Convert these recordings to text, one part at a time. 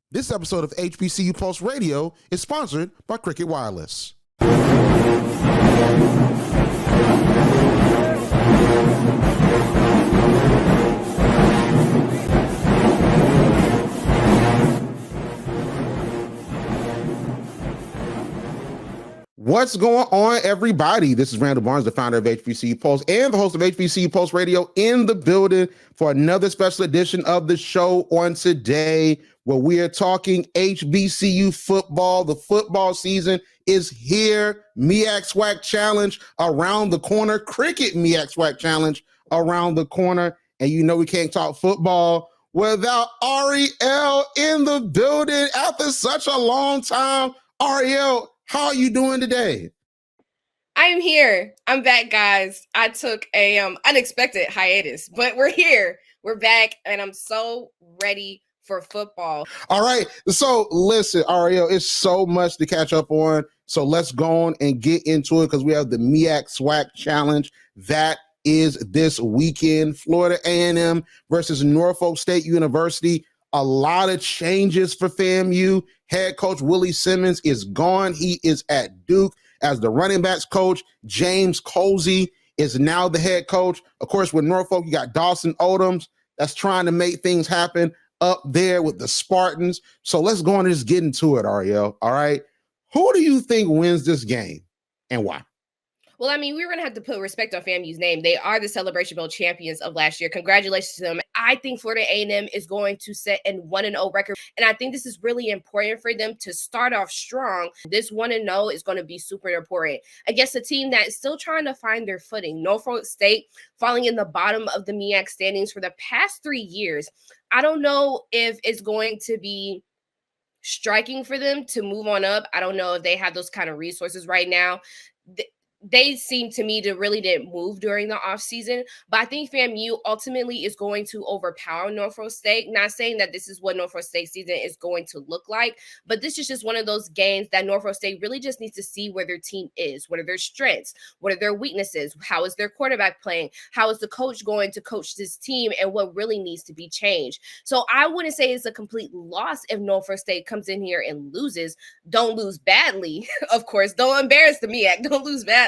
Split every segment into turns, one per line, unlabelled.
This episode of HBCU Pulse Radio is sponsored by Cricket Wireless. What's going on, everybody? This is Randall Barnes, the founder of HBCU Pulse and the host of HBCU Pulse Radio, in the building for another special edition of the show on today, where we are talking HBCU football. The football season is here. MEAC SWAC Challenge around the corner. Cricket MEAC SWAC Challenge around the corner. And you know we can't talk football without Arielle in the building after such a long time. Arielle, how are you doing today?
I am here. I'm back, guys. I took a unexpected hiatus, but we're here. We're back, and I'm so ready for football.
All right. So listen, Arielle, it's so much to catch up on. So let's go on and get into it because we have the MEAC SWAC Challenge. That is this weekend. Florida A&M versus Norfolk State University. A lot of changes for FAMU. Head coach Willie Simmons is gone. He is at Duke as the running backs coach. James Colsey is now the head coach. Of course, with Norfolk, you got Dawson Odoms that's trying to make things happen up there with the Spartans. So let's go on and just get into it, Arielle. All right. Who do you think wins this game and why?
Well, I mean, we're going to have to put respect on FAMU's name. They are the Celebration Bowl champions of last year. Congratulations to them. I think Florida A&M is going to set a 1-0 record, and I think this is really important for them to start off strong. This 1-0 is going to be super important against a team that is still trying to find their footing. Norfolk State falling in the bottom of the MEAC standings for the past 3 years. I don't know if it's going to be striking for them to move on up. I don't know if they have those kind of resources right now. They seem to me to really didn't move during the offseason, but I think FAMU ultimately is going to overpower Norfolk State. Not saying that this is what Norfolk State season is going to look like, but this is just one of those games that Norfolk State really just needs to see where their team is. What are their strengths? What are their weaknesses? How is their quarterback playing? How is the coach going to coach this team? And what really needs to be changed? So I wouldn't say it's a complete loss if Norfolk State comes in here and loses. Don't lose badly, of course. Don't embarrass the MEAC. Don't lose badly.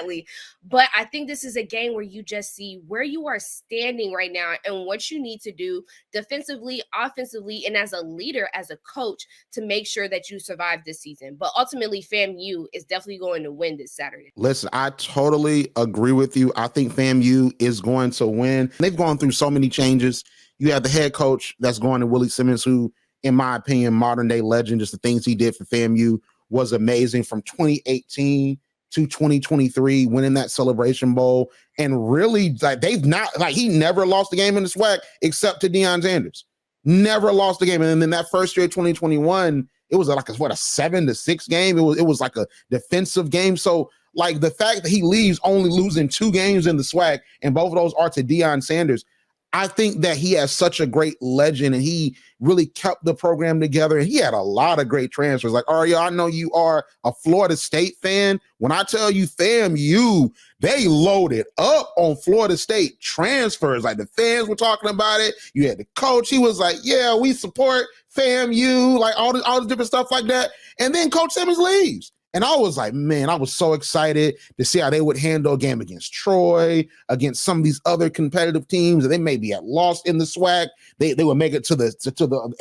But I think this is a game where you just see where you are standing right now and what you need to do defensively, offensively, and as a leader, as a coach, to make sure that you survive this season. But ultimately, FAMU is definitely going to win this Saturday.
Listen, I totally agree with you. I think FAMU is going to win. They've gone through so many changes. You have the head coach that's going to Willie Simmons, who, in my opinion, modern day legend. Just the things he did for FAMU was amazing from 2018 to 2023, winning that Celebration Bowl. And really, like, he never lost a game in the SWAC except to Deion Sanders. Never lost a game. And then that first year, 2021, it was like a 7-6 game. It was like a defensive game. So, like, the fact that he leaves only losing 2 games in the SWAC, and both of those are to Deion Sanders, I think that he has such a great legend, and he really kept the program together. And he had a lot of great transfers. Like, Arielle, I know you are a Florida State fan. When I tell you FAMU, they loaded up on Florida State transfers. Like, the fans were talking about it. You had the coach. He was like, yeah, we support FAMU, like all the different stuff like that. And then Coach Simmons leaves. And I was like, man, I was so excited to see how they would handle a game against Troy, against some of these other competitive teams that they maybe had lost in the SWAC. They would make it to the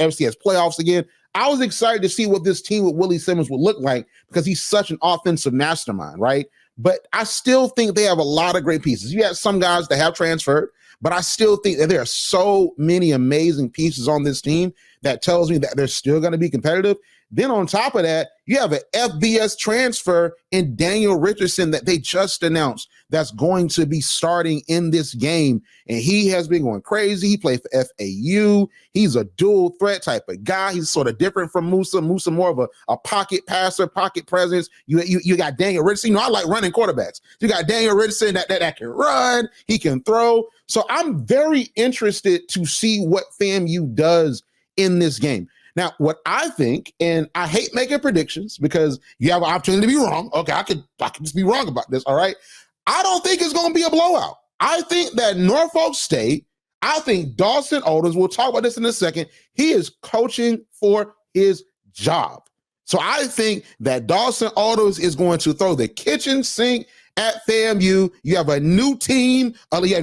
FCS playoffs again. I was excited to see what this team with Willie Simmons would look like because he's such an offensive mastermind, right? But I still think they have a lot of great pieces. You have some guys that have transferred, but I still think that there are so many amazing pieces on this team that tells me that they're still going to be competitive. Then on top of that, you have an FBS transfer in Daniel Richardson that they just announced that's going to be starting in this game. And he has been going crazy. He played for FAU. He's a dual threat type of guy. He's sort of different from Musa. Musa more of a pocket passer, pocket presence. You got Daniel Richardson. I like running quarterbacks. You got Daniel Richardson that can run. He can throw. So I'm very interested to see what FAMU does in this game. Now, what I think, and I hate making predictions because you have an opportunity to be wrong. Okay, I could just be wrong about this, all right? I don't think it's going to be a blowout. I think that Norfolk State, I think Dawson Odoms, we'll talk about this in a second, he is coaching for his job. So I think that Dawson Alders is going to throw the kitchen sink at FAMU. You have a new team. You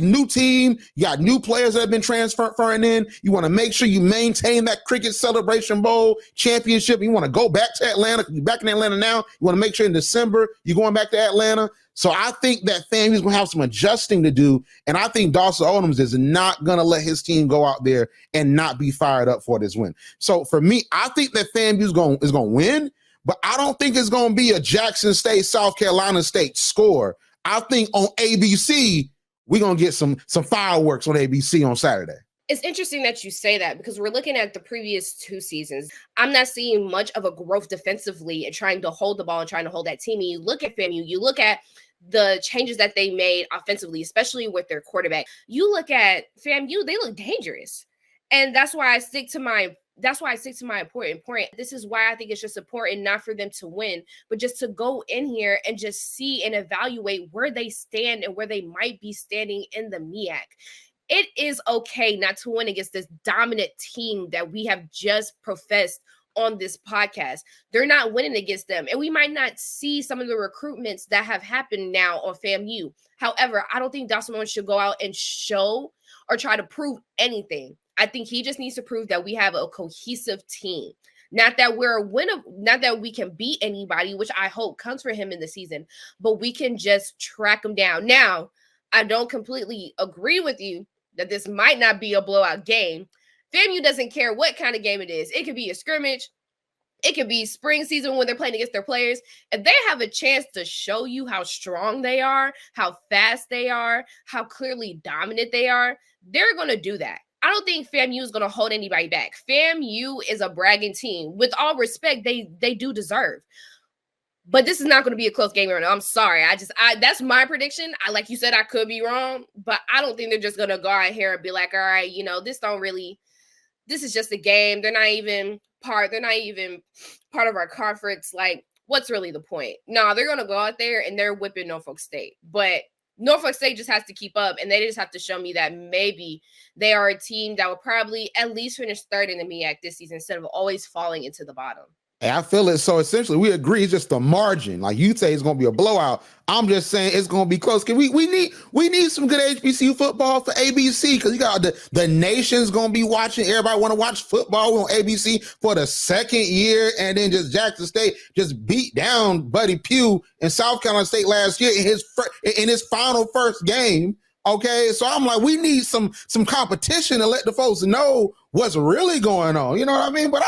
got new players that have been transferring in. You want to make sure you maintain that Cricket Celebration Bowl championship. You want to go back to Atlanta. You're back in Atlanta now. You want to make sure in December you're going back to Atlanta. So I think that FAMU is going to have some adjusting to do. And I think Dawson Alders is not going to let his team go out there and not be fired up for this win. So for me, I think that FAMU is going to win, but I don't think it's going to be a Jackson State, South Carolina State score. I think on ABC, we're going to get some fireworks on ABC on Saturday.
It's interesting that you say that because we're looking at the previous 2 seasons. I'm not seeing much of a growth defensively and trying to hold the ball and trying to hold that team. And you look at FAMU, you look at the changes that they made offensively, especially with their quarterback. You look at FAMU, they look dangerous. And that's why I stick to my important point. This is why I think it's just important not for them to win, but just to go in here and just see and evaluate where they stand and where they might be standing in the MEAC. It is okay not to win against this dominant team that we have just professed on this podcast. They're not winning against them. And we might not see some of the recruitments that have happened now on FAMU. However, I don't think Dawson Alders should go out and show or try to prove anything. I think he just needs to prove that we have a cohesive team. Not that we're a winner, not that we can beat anybody, which I hope comes for him in the season, but we can just track him down. Now, I don't completely agree with you that this might not be a blowout game. FAMU doesn't care what kind of game it is. It could be a scrimmage. It could be spring season when they're playing against their players. If they have a chance to show you how strong they are, how fast they are, how clearly dominant they are, they're going to do that. I don't think FAMU is going to hold anybody back. FAMU is a bragging team. With all respect, they do deserve. But this is not going to be a close game right now. I'm sorry. That's my prediction. Like you said, I could be wrong, but I don't think they're just going to go out here and be like, all right, this is just a game. They're not even part of our conference. Like, what's really the point? No, they're going to go out there and they're whipping Norfolk State. But Norfolk State just has to keep up, and they just have to show me that maybe they are a team that will probably at least finish third in the MEAC this season instead of always falling into the bottom.
Hey, I feel it. So essentially, we agree. It's just the margin. Like you say, it's going to be a blowout. I'm just saying it's going to be close. We need some good HBCU football for ABC because you got the nation's going to be watching. Everybody want to watch football on ABC for the second year, and then just Jackson State just beat down Buddy Pugh in South Carolina State last year in his final first game. Okay, so I'm like, we need some competition to let the folks know what's really going on. You know what I mean? But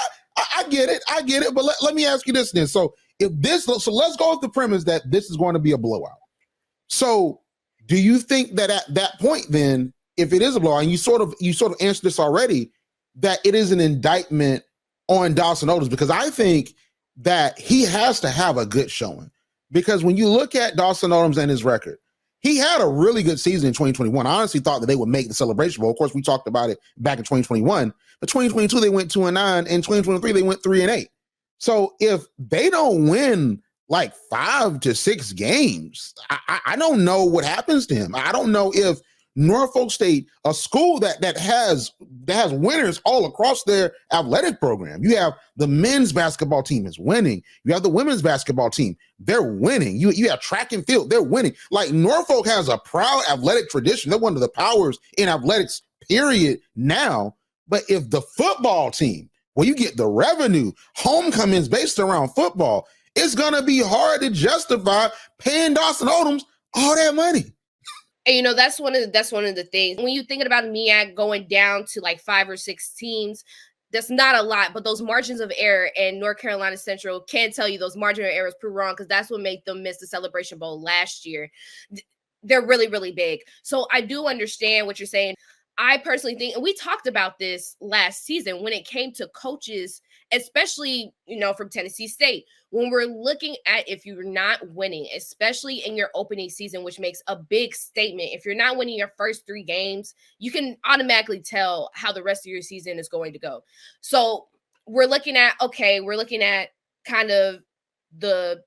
I get it. But let me ask you this then. So let's go with the premise that this is going to be a blowout. So do you think that at that point, then, if it is a blowout, and you sort of answered this already, that it is an indictment on Dawson Alders? Because I think that he has to have a good showing. Because when you look at Dawson Alders and his record, he had a really good season in 2021. I honestly thought that they would make the Celebration Bowl. Of course, we talked about it back in 2021. But 2022, they went 2-9. And 2023, they went 3-8. So if they don't win like 5 to 6 games, I don't know what happens to him. I don't know if Norfolk State, a school that has winners all across their athletic program. You have the men's basketball team is winning. You have the women's basketball team. They're winning. You have track and field. They're winning. Like Norfolk has a proud athletic tradition. They're one of the powers in athletics, period, now. But if the football team, you get the revenue, homecomings based around football, it's going to be hard to justify paying Dawson Alders all that money.
And that's one of the things. When you're thinking about MEAC going down to like 5 or 6 teams, that's not a lot, but those margins of error, and North Carolina Central can tell you those margin of errors prove wrong because that's what made them miss the Celebration Bowl last year. They're really, really big. So I do understand what you're saying. I personally think, and we talked about this last season when it came to coaches, especially, from Tennessee State, when we're looking at if you're not winning, especially in your opening season, which makes a big statement. If you're not winning your first 3 games, you can automatically tell how the rest of your season is going to go. So we're looking at kind of the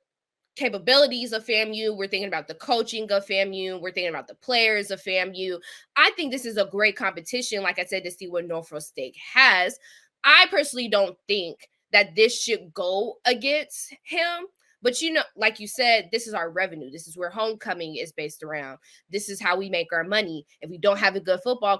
capabilities of FAMU. We're thinking about the coaching of FAMU. We're thinking about the players of FAMU. I think this is a great competition, like I said, to see what Norfolk State has. I personally don't think that this should go against him. But like you said, this is our revenue. This is where homecoming is based around. This is how we make our money. If we don't have a good football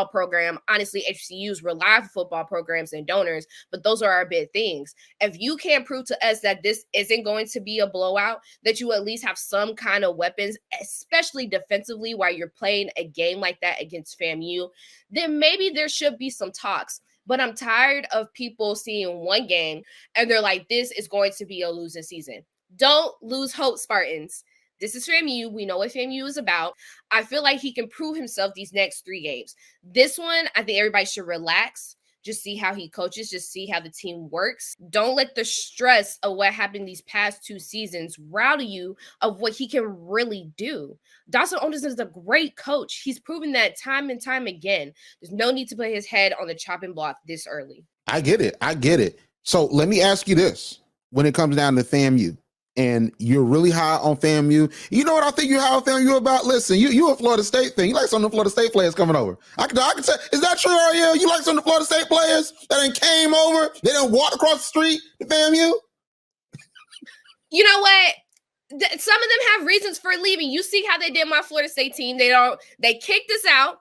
program, honestly, HBCUs rely on football programs and donors, but those are our big things. If you can't prove to us that this isn't going to be a blowout, that you at least have some kind of weapons, especially defensively, while you're playing a game like that against FAMU, then maybe there should be some talks. But I'm tired of people seeing one game and they're like, this is going to be a losing season. Don't lose hope, Spartans. This is FAMU. We know what FAMU is about. I feel like he can prove himself these next 3 games. This one, I think everybody should relax. Just see how he coaches. Just see how the team works. Don't let the stress of what happened these past 2 seasons rattle you of what he can really do. Dawson Otis is a great coach. He's proven that time and time again. There's no need to put his head on the chopping block this early.
I get it. So let me ask you this. When it comes down to FAMU, and you're really high on FAMU, you know what I think you're high on FAMU about? Listen, you a Florida State thing. You like some of the Florida State players coming over. I can say, is that true, Arielle? You like some of the Florida State players that done came over? They done walked across the street to FAMU?
You know what? Some of them have reasons for leaving. You see how they did my Florida State team. They kicked us out.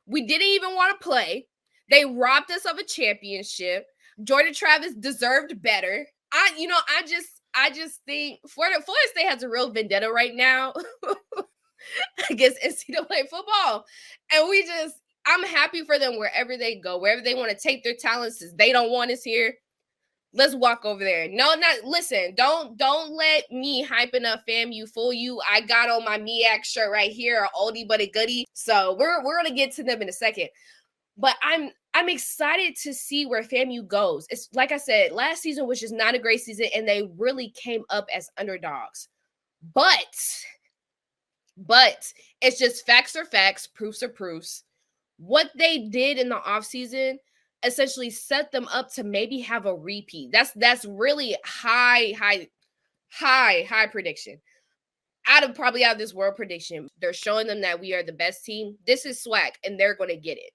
We didn't even want to play. They robbed us of a championship. Jordan Travis deserved better. I just think Florida State has a real vendetta right now against NCAA football. And I'm happy for them wherever they go, wherever they want to take their talents. Since they don't want us here, let's walk over there. Listen, don't let me hyping up FAMU fool you. I got on my MEAC shirt right here, an oldie but a goodie. So we're going to get to them in a second. But I'm excited to see where FAMU goes. It's like I said, last season was just not a great season, and they really came up as underdogs. But it's just facts are facts, proofs are proofs. What they did in the offseason essentially set them up to maybe have a repeat. That's really high prediction. Out of this world prediction. They're showing them that we are the best team. This is SWAC, and they're going to get it.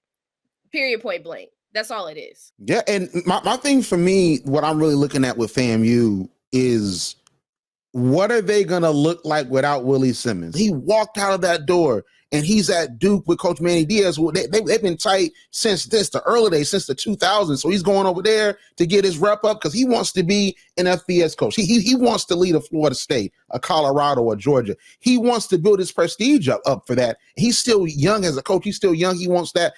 Period, point blank. That's all it is.
Yeah, and my thing for me, what I'm really looking at with FAMU is, what are they going to look like without Willie Simmons? He walked out of that door, and he's at Duke with Coach Manny Diaz. They've been tight since the early days, since the 2000s. So he's going over there to get his rep up because he wants to be an FBS coach. He wants to lead a Florida State, a Colorado, or Georgia. He wants to build his prestige up for that. He's still young as a coach. He's still young. He wants that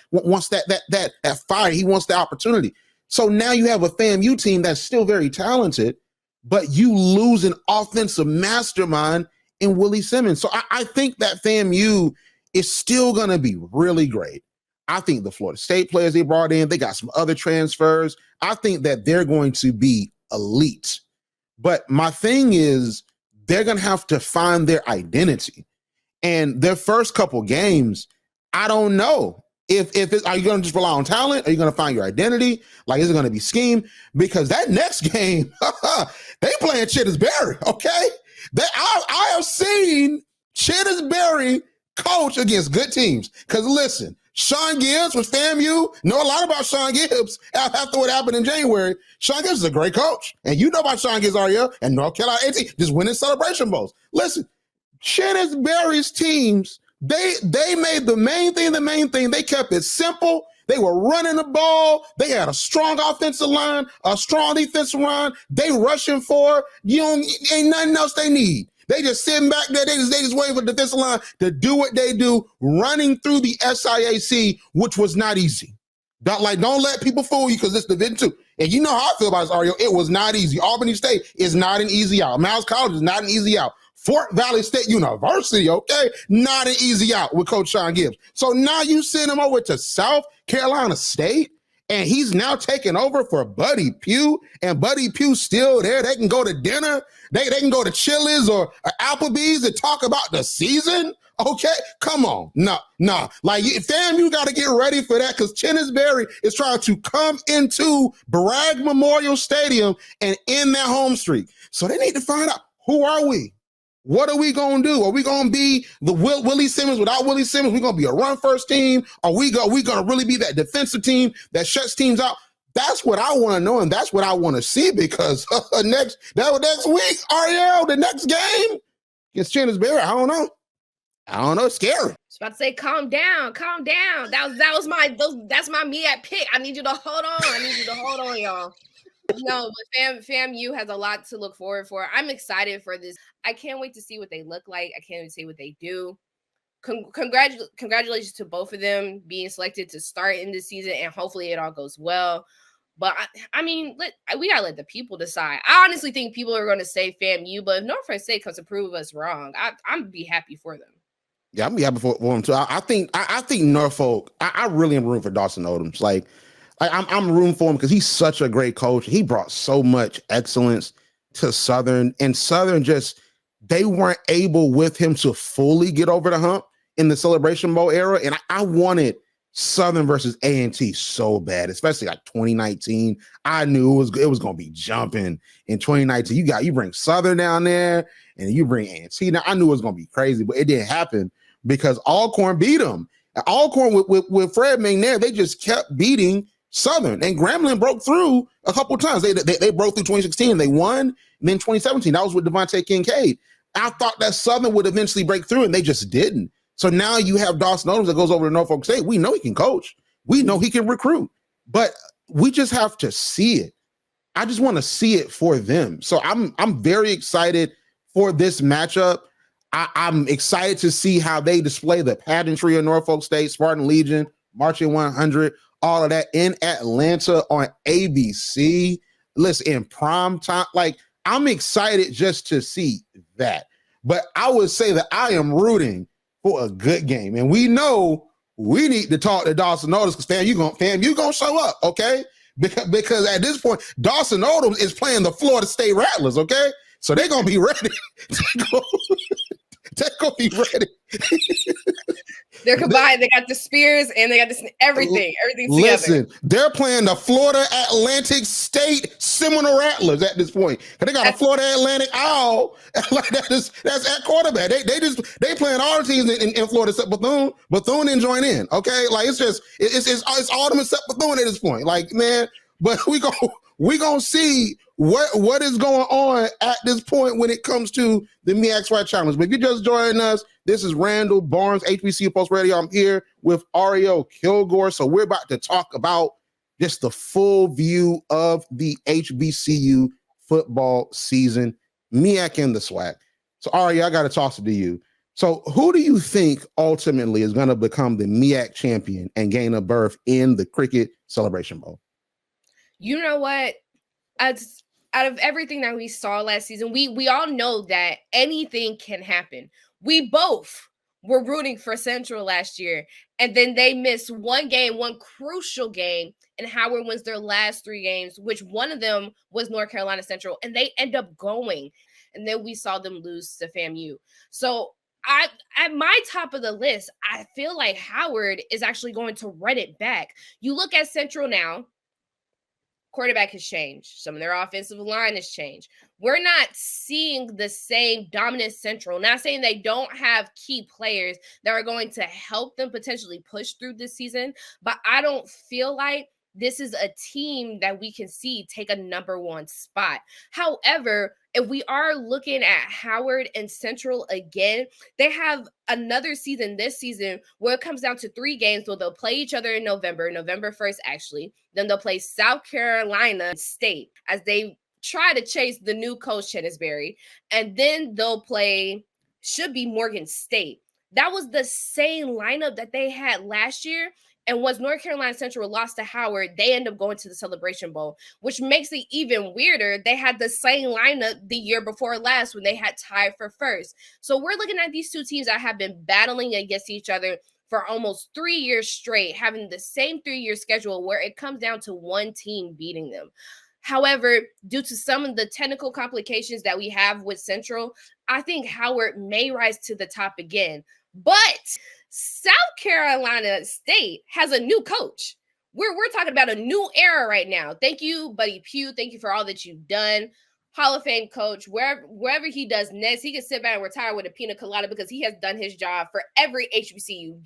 fire. He wants the opportunity. So now you have a FAMU team that's still very talented, but you lose an offensive mastermind in Willie Simmons. So I think that FAMU is still going to be really great. I think the Florida State players they brought in, they got some other transfers. I think that they're going to be elite. But my thing is, they're going to have to find their identity. And their first couple games, I don't know. Are you going to just rely on talent? Are you going to find your identity? Like, is it going to be scheme? Because that next game, they playing Chittisberry, okay? I have seen Chittisberry coach against good teams. Because listen, Sean Gibbs with FAMU, know a lot about Sean Gibbs after what happened in January. Sean Gibbs is a great coach. And you know about Sean Gibbs, Arielle, and North Carolina A&T, just winning Celebration Bowls. Listen, Chittisberry's teams, they made the main thing. They kept it simple. They were running the ball. They had a strong offensive line, a strong defensive line. They rushing for, ain't nothing else they need. They just sitting back there. They just waiting for the defensive line to do what they do, running through the SIAC, which was not easy. Don't let people fool you because it's Division II. And you know how I feel about this, Arielle. It was not easy. Albany State is not an easy out. Miles College is not an easy out. Fort Valley State University, okay, not an easy out with Coach Sean Gibbs. So now you send him over to South Carolina State, and he's now taking over for Buddy Pugh, and Buddy Pugh's still there. They can go to dinner. They can go to Chili's or Applebee's and talk about the season. Okay, come on. Nah. Like, FAMU got to get ready for that because Chittisberry is trying to come into Bragg Memorial Stadium and end their home streak. So they need to find out, who are we? What are we going to do? Are we going to be the Willie Simmons without Willie Simmons? We're going to be a run-first team? Are we going to really be that defensive team that shuts teams out? That's what I want to know, and that's what I want to see, because next week, Arielle, the next game against Channesbury, I don't know. It's scary.
I was about to say, calm down. That's my MEAC pick. I need you to hold on. Y'all. No, but FAMU has a lot to look forward for. I'm excited for this. I can't wait to see what they look like. I can't wait to see what they do. Congratulations to both of them being selected to start in this season, and hopefully it all goes well. But I mean, we gotta let the people decide. I honestly think people are going to say FAMU, but if Norfolk State comes to prove us wrong, I'm be happy for them.
Yeah, I'm be happy for them too. I think Norfolk. I really am rooting for Dawson Odoms. Like I'm rooting for him because he's such a great coach. He brought so much excellence to Southern, and Southern they weren't able with him to fully get over the hump in the Celebration Bowl era. And I wanted Southern versus A&T so bad, especially like 2019. I knew it was going to be jumping in 2019. You bring Southern down there, and you bring A&T. Now I knew it was going to be crazy, but it didn't happen because Alcorn beat them. Alcorn with Fred McNair, they just kept beating Southern, and Grambling broke through a couple times. They broke through 2016. They won, and then 2017. That was with Devontae Kincaid. I thought that Southern would eventually break through, and they just didn't. So now you have Dawson Odoms that goes over to Norfolk State. We know he can coach. We know he can recruit, but we just have to see it. I just want to see it for them. So I'm very excited for this matchup. I'm excited to see how they display the pageantry of Norfolk State, Spartan Legion, Marching 100, all of that in Atlanta on ABC. Listen, in prime time. Like, I'm excited just to see that. But I would say that I am rooting for a good game. And we know we need to talk to Dawson Odoms because you gonna show up, okay? Because at this point, Dawson Odoms is playing the Florida State Rattlers, okay? So they're gonna be ready. They're gonna be ready.
They're combined. They got the Spears and they got this everything together.
Listen, they're playing the Florida Atlantic State Seminole Rattlers at this point. They got a Florida Atlantic Owl. Like that's at quarterback. They playing all the teams in Florida except Bethune. Bethune didn't join in. Okay, like it's all them except Bethune at this point. Like, man, but we gonna see what is going on at this point when it comes to the MEAC SWAC Challenge. But if you just joining us, this is Randall Barnes, HBCU Pulse Radio. I'm here with Arielle Kilgore. So we're about to talk about just the full view of the HBCU football season, MEAC and the SWAC. So Arielle, I got to toss it to you. So who do you think ultimately is going to become the MEAC champion and gain a berth in the Cricket Celebration Bowl?
You know what? Out of everything that we saw last season, we all know that anything can happen. We both were rooting for Central last year, and then they missed one crucial game, and Howard wins their last 3 games, which one of them was North Carolina Central, and they end up going, and then we saw them lose to FAMU. So at my top of the list, I feel like Howard is actually going to run it back. You look at Central now. Quarterback has changed. Some of their offensive line has changed. We're not seeing the same dominant Central. Not saying they don't have key players that are going to help them potentially push through this season, but I don't feel like this is a team that we can see take a number 1 spot. However, if we are looking at Howard and Central again, they have another season this season where it comes down to 3 games where they'll play each other in November 1st, actually. Then they'll play South Carolina State as they try to chase the new coach, Channesbury. And then they'll play, should be Morgan State. That was the same lineup that they had last year. And once North Carolina Central lost to Howard, they end up going to the Celebration Bowl, which makes it even weirder. They had the same lineup the year before last when they had tied for first. So we're looking at these 2 teams that have been battling against each other for almost 3 years straight, having the same 3-year schedule where it comes down to one team beating them. However, due to some of the technical complications that we have with Central, I think Howard may rise to the top again. But South Carolina State has a new coach. We're talking about a new era right now. Thank you, Buddy Pugh. Thank you for all that you've done. Hall of Fame coach. Wherever he does next, he can sit back and retire with a pina colada because he has done his job for every HBCU,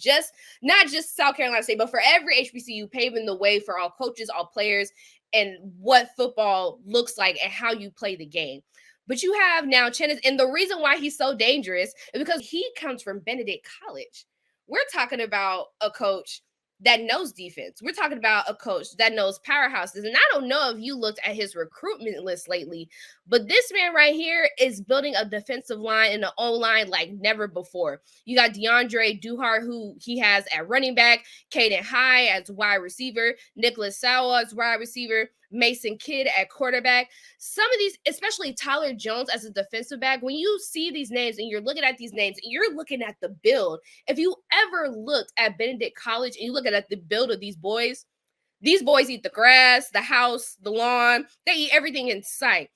not just South Carolina State, but for every HBCU, paving the way for all coaches, all players, and what football looks like and how you play the game. But you have now Chennis, and the reason why he's so dangerous is because he comes from Benedict College. We're talking about a coach that knows defense. We're talking about a coach that knows powerhouses. And I don't know if you looked at his recruitment list lately, but this man right here is building a defensive line and an O-line like never before. You got DeAndre Duhart, who he has at running back, Caden High as wide receiver, Nicholas Sawa as wide receiver, Mason Kidd at quarterback. Some of these, especially Tyler Jones as a defensive back, when you see these names and you're looking at these names and you're looking at the build, if you ever looked at Benedict College and you look at the build of these boys eat the grass, the house, the lawn. They eat everything in sight.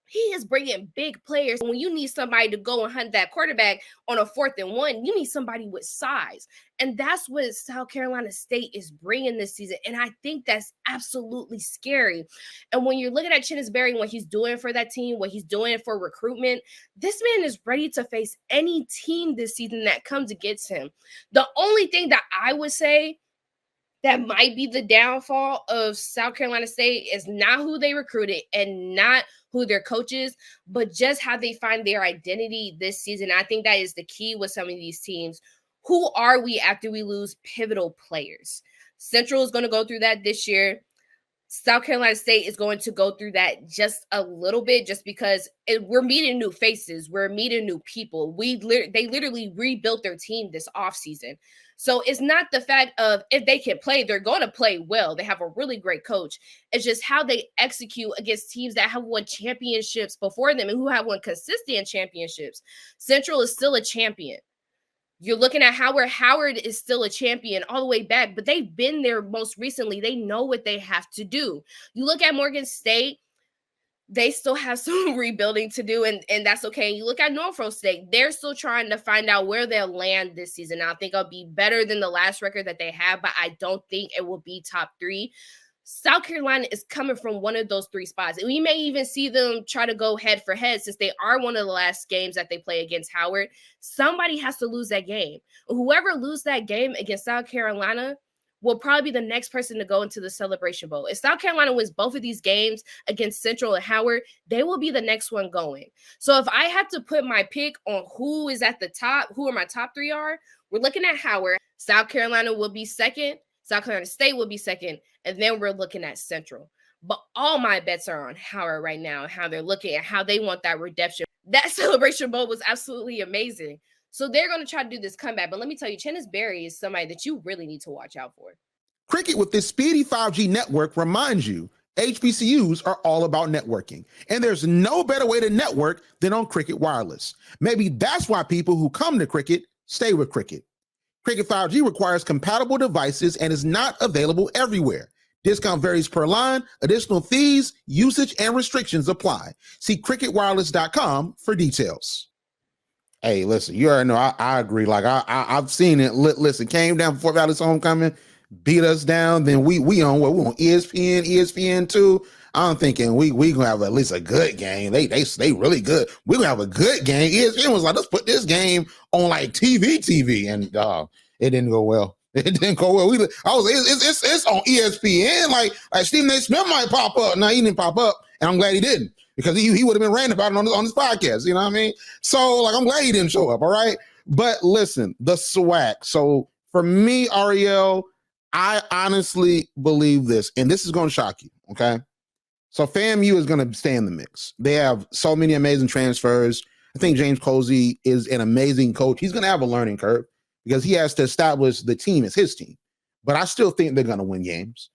He is bringing big players. When you need somebody to go and hunt that quarterback on a 4th and 1, you need somebody with size. And that's what South Carolina State is bringing this season. And I think that's absolutely scary. And when you're looking at Chennis Berry, what he's doing for that team, what he's doing for recruitment, this man is ready to face any team this season that comes against him. The only thing that I would say that might be the downfall of South Carolina State is not who they recruited and not who their coach is, but just how they find their identity this season. I think that is the key with some of these teams. Who are we after we lose pivotal players? Central is going to go through that this year. South Carolina State is going to go through that just a little bit, just because we're meeting new faces. We're meeting new people. They literally rebuilt their team this offseason. So it's not the fact of if they can play, they're going to play well. They have a really great coach. It's just how they execute against teams that have won championships before them and who have won consistent championships. Central is still a champion. You're looking at Howard. Howard is still a champion all the way back, but they've been there most recently. They know what they have to do. You look at Morgan State, they still have some rebuilding to do, and that's okay. You look at Norfolk State, they're still trying to find out where they'll land this season. I think it'll be better than the last record that they have, but I don't think it will be top 3. South Carolina is coming from one of those 3 spots. And we may even see them try to go head for head since they are one of the last games that they play against Howard. Somebody has to lose that game. Whoever loses that game against South Carolina will probably be the next person to go into the Celebration Bowl. If South Carolina wins both of these games against Central and Howard, they will be the next one going. So if I had to put my pick on who is at the top, who are my top 3 are, we're looking at Howard. South Carolina will be second. South Carolina State will be second. And then we're looking at Central. But all my bets are on Howard right now, how they're looking at how they want that redemption. That Celebration Bowl was absolutely amazing. So they're going to try to do this comeback. But let me tell you, Chennis Berry is somebody that you really need to watch out for.
Cricket with this speedy 5G network reminds you HBCUs are all about networking. And there's no better way to network than on Cricket Wireless. Maybe that's why people who come to Cricket stay with Cricket. Cricket 5G requires compatible devices and is not available everywhere. Discount varies per line. Additional fees, usage, and restrictions apply. See cricketwireless.com for details. Hey, listen, you already know I agree. Like I've seen it. Listen, came down before Valley's homecoming, beat us down. Then we on what? We on ESPN2. I'm thinking we gonna have at least a good game. They really good. We gonna have a good game. ESPN was like, let's put this game on like TV, and it didn't go well. It didn't go well. It's on ESPN. Like Stephen A. Smith might pop up. No, he didn't pop up, and I'm glad he didn't, because he would have been ranting about it on this podcast. You know what I mean? So like, I'm glad he didn't show up. All right. But listen, the SWAC. So for me, Arielle, I honestly believe this, and this is going to shock you. Okay. So FAMU is going to stay in the mix. They have so many amazing transfers. I think James Colsey is an amazing coach. He's going to have a learning curve because he has to establish the team as his team. But I still think they're going to win games.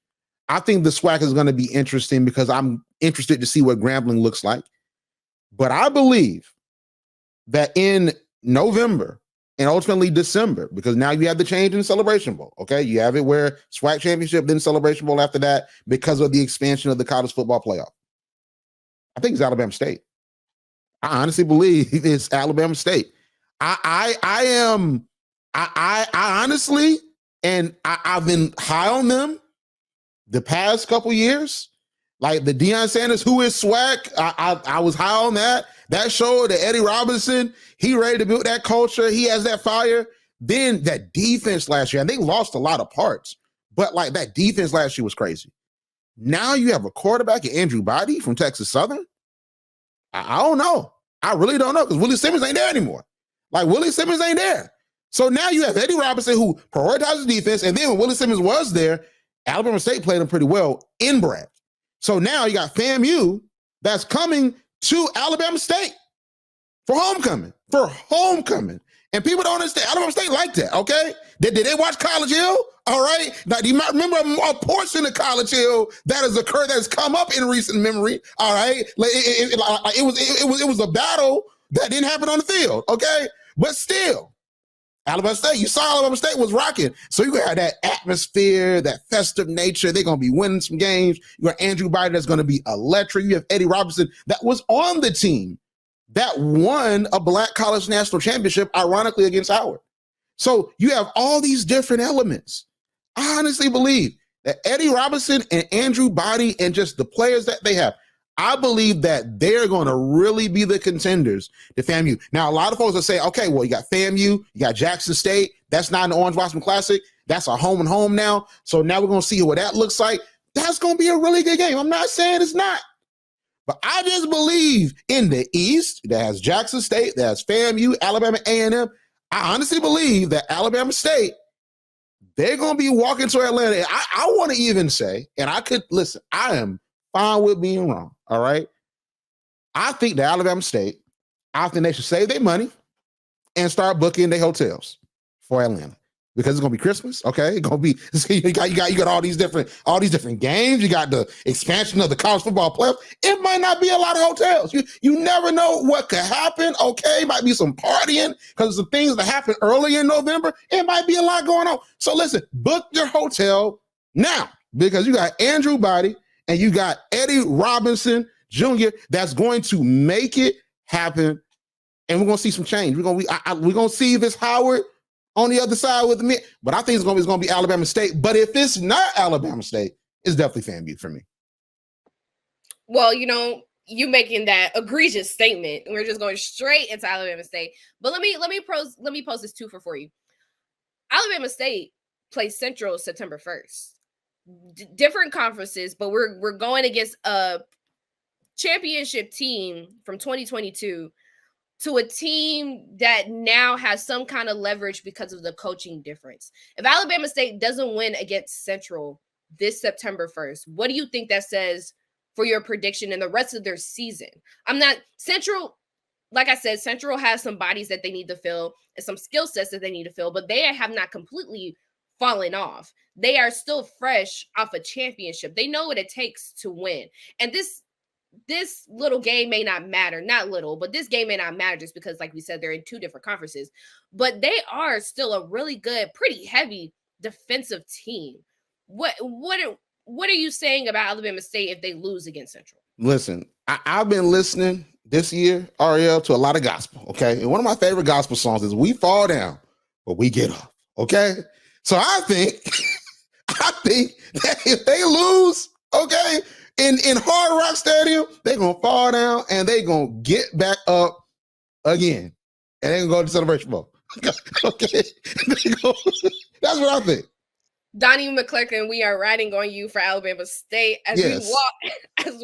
I think the SWAC is going to be interesting because I'm interested to see what Grambling looks like. But I believe that in November and ultimately December, because now you have the change in the Celebration Bowl, okay? You have it where SWAC championship, then Celebration Bowl after that because of the expansion of the college football playoff. I think it's Alabama State. I honestly believe it's Alabama State. I honestly, and I've been high on them the past couple years. Like the Deion Sanders, who is SWAC, I was high on that. That showed that Eddie Robinson, he ready to build that culture. He has that fire. Then that defense last year, and they lost a lot of parts, but like that defense last year was crazy. Now you have a quarterback, Andrew Body from Texas Southern. I don't know. I really don't know because Willie Simmons ain't there anymore. Like Willie Simmons ain't there. So now you have Eddie Robinson who prioritizes defense. And then when Willie Simmons was there, Alabama State played him pretty well in Bragg. So now you got FAMU that's coming to Alabama State for homecoming. And people don't understand. Alabama State like that, okay? Did they watch College Hill? All right. Now, you might remember a portion of College Hill that has occurred, that has come up in recent memory. All right. It was a battle that didn't happen on the field, okay? But still, Alabama State, you saw Alabama State was rocking. So you got that atmosphere, that festive nature. They're going to be winning some games. You got Andrew Biden that's going to be electric. You have Eddie Robinson that was on the team that won a Black College National Championship, ironically, against Howard. So you have all these different elements. I honestly believe that Eddie Robinson and Andrew Body and just the players that they have, I believe that they're going to really be the contenders to FAMU. Now, a lot of folks will say, okay, well, you got FAMU, you got Jackson State. That's not an Orange Blossom Classic. That's a home and home now. So now we're going to see what that looks like. That's going to be a really good game. I'm not saying it's not. But I just believe in the East, that has Jackson State, that has FAMU, Alabama A&M. I honestly believe that Alabama State, they're going to be walking to Atlanta. I want to even say, and I could, listen, I am fine with being wrong, all right? I think that Alabama State, I think they should save their money and start booking their hotels for Atlanta. Because it's gonna be Christmas, okay? It's gonna be you got all these different games. You got the expansion of the college football playoff. It might not be a lot of hotels. You never know what could happen. Okay, might be some partying because the things that happen early in November. It might be a lot going on. So listen, book your hotel now because you got Andrew Body and you got Eddie Robinson Jr. that's going to make it happen, and we're gonna see some change. We're gonna see this Howard on the other side with me, but I think it's going to be Alabama State. But if it's not Alabama State, it's definitely FAMU for me.
Well, you making that egregious statement. We're just going straight into Alabama State. But let me post this twofer for you. Alabama State plays Central September 1st. Different conferences, but we're going against a championship team from 2022. To a team that now has some kind of leverage because of the coaching difference. If Alabama State doesn't win against Central this September 1st, what do you think that says for your prediction in the rest of their season? Central, like I said, Central has some bodies that they need to fill and some skill sets that they need to fill, but they have not completely fallen off. They are still fresh off a championship. They know what it takes to win. And this little game may not matter, but this game may not matter just because, like we said, they're in two different conferences, but they are still a really good, pretty heavy defensive team. What are you saying about Alabama State if they lose against Central?
Listen, I've been listening this year, Arielle, to a lot of gospel, okay? And one of my favorite gospel songs is "We Fall Down, but We Get Up," okay? So I think that if they lose, okay, in Hard Rock Stadium, they're going to fall down and they're going to get back up again. And they're going to go to the Celebration Bowl. Okay. That's what I think.
Donnie McClurkin, we are riding on you for Alabama State as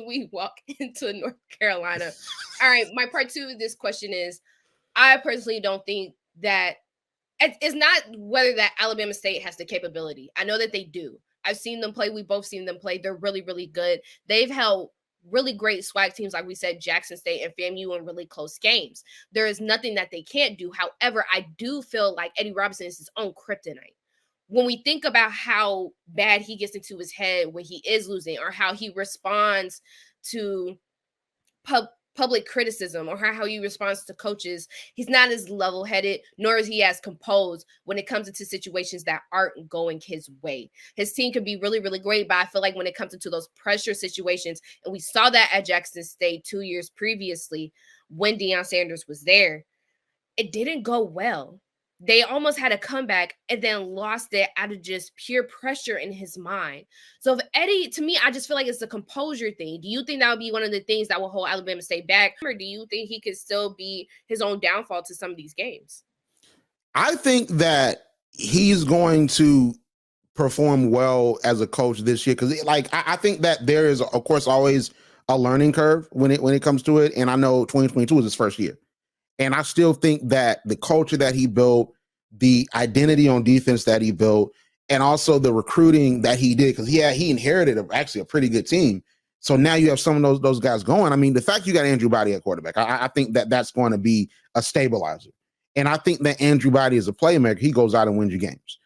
we walk into North Carolina. All right, my part two of this question is, I personally don't think that it's not whether that Alabama State has the capability. I know that they do. I've seen them play. We've both seen them play. They're really, really good. They've held really great SWAC teams, like we said, Jackson State and FAMU, in really close games. There is nothing that they can't do. However, I do feel like Eddie Robinson is his own kryptonite. When we think about how bad he gets into his head when he is losing, or how he responds to public criticism, or how he responds to coaches, he's not as level-headed, nor is he as composed when it comes into situations that aren't going his way. His team can be really, really great, but I feel like when it comes into those pressure situations, and we saw that at Jackson State 2 years previously when Deion Sanders was there, it didn't go well. They almost had a comeback and then lost it out of just pure pressure in his mind. So if Eddie, to me, I just feel like it's a composure thing. Do you think that would be one of the things that will hold Alabama State back? Or do you think he could still be his own downfall to some of these games?
I think that he's going to perform well as a coach this year, because I think that there is, of course, always a learning curve when it comes to it. And I know 2022 is his first year, and I still think that the culture that he built, the identity on defense that he built, and also the recruiting that he did, because he inherited actually a pretty good team. So now you have some of those guys going. I mean, the fact you got Andrew Body at quarterback, I think that's going to be a stabilizer. And I think that Andrew Body is a playmaker. He goes out and wins you games.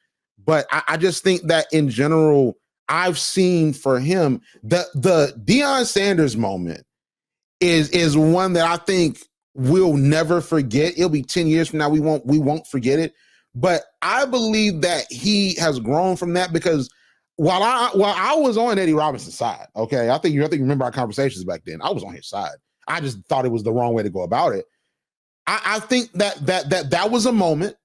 But I just think that in general, I've seen for him the Deion Sanders moment is one that I think we'll never forget. It'll be 10 years from now. We won't forget it. But I believe that he has grown from that, because while I was on Eddie Robinson's side, okay, I think you remember our conversations back then. I was on his side. I just thought it was the wrong way to go about it. I think that was a moment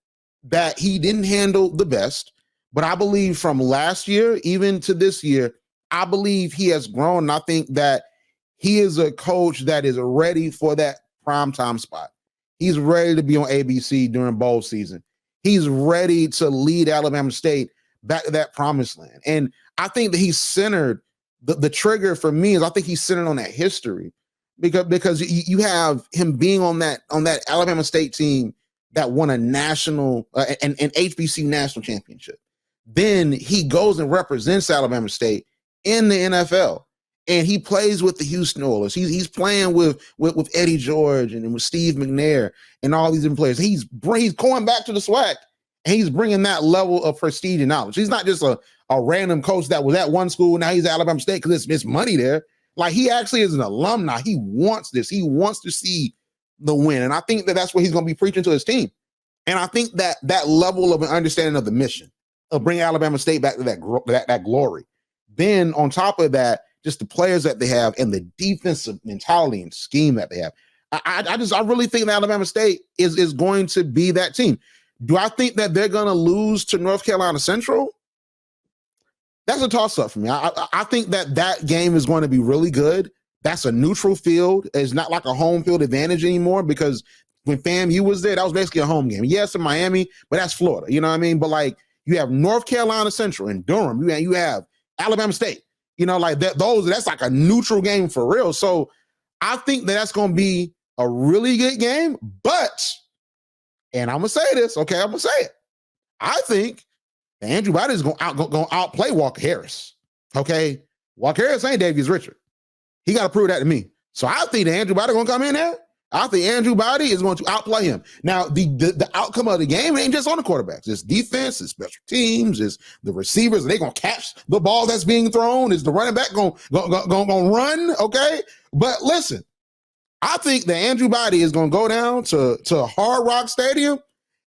that he didn't handle the best. But I believe from last year, even to this year, I believe he has grown. And I think that he is a coach that is ready for that primetime spot. He's ready to be on ABC during bowl season. He's ready to lead Alabama State back to that promised land. And I think that he's centered, the trigger for me is I think he's centered on that history, because you have him being on that Alabama State team that won a national an HBCU national championship. Then he goes and represents Alabama State in the NFL, and he plays with the Houston Oilers. He's playing with Eddie George and with Steve McNair and all these different players. He's going back to the SWAC, and he's bringing that level of prestige and knowledge. He's not just a random coach that was at one school, now he's at Alabama State because it's money there. Like, he actually is an alumni. He wants this. He wants to see the win, and I think that that's what he's going to be preaching to his team. And I think that level of an understanding of the mission of bringing Alabama State back to that glory. Then on top of that, just the players that they have and the defensive mentality and scheme that they have. I really think that Alabama State is going to be that team. Do I think that they're going to lose to North Carolina Central? That's a toss-up for me. I think that game is going to be really good. That's a neutral field. It's not like a home field advantage anymore, because when FAMU was there, that was basically a home game. Yes, in Miami, but that's Florida. You know what I mean? But like, you have North Carolina Central and Durham. You have Alabama State. You know, like that's like a neutral game for real. So I think that's going to be a really good game. But, and I'm going to say this, okay? I'm going to say it. I think Andrew Body is going to outplay Walker Harris. Okay? Walker Harris ain't Davius Richard. He got to prove that to me. So I think that Andrew Body going to come in there. I think Andrew Body is going to outplay him. Now, the outcome of the game ain't just on the quarterbacks. It's defense, it's special teams, it's the receivers. Are they going to catch the ball that's being thrown? Is the running back going to run? Okay? But listen, I think that Andrew Body is going to go down to Hard Rock Stadium,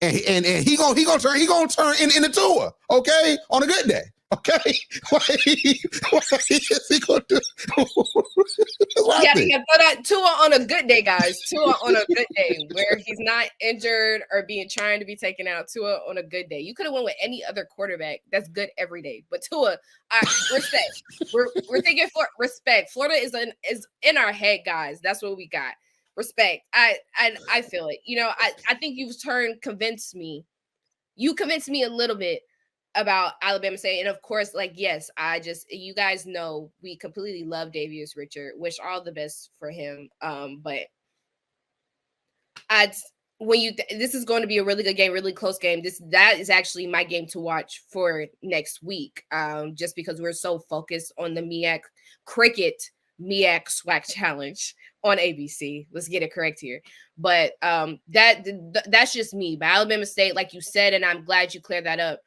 and he going to turn into Tua, okay? On a good day. Okay, what is he gonna do?
Yeah, throw that Tua on a good day, guys. Tua on a good day where he's not injured or trying to be taken out. Tua on a good day. You could have went with any other quarterback that's good every day, but Tua, respect. We're thinking for respect. Florida is in our head, guys. That's what we got. Respect. I feel it. You know, I think convinced me. You convinced me a little bit about Alabama State. And of course, like, yes, you guys know we completely love Davius Richard, wish all the best for him. But this is going to be a really good game, really close game. That is actually my game to watch for next week. Just because we're so focused on the MEAC SWAC challenge on ABC. Let's get it correct here. But that's just me. But Alabama State, like you said, and I'm glad you cleared that up.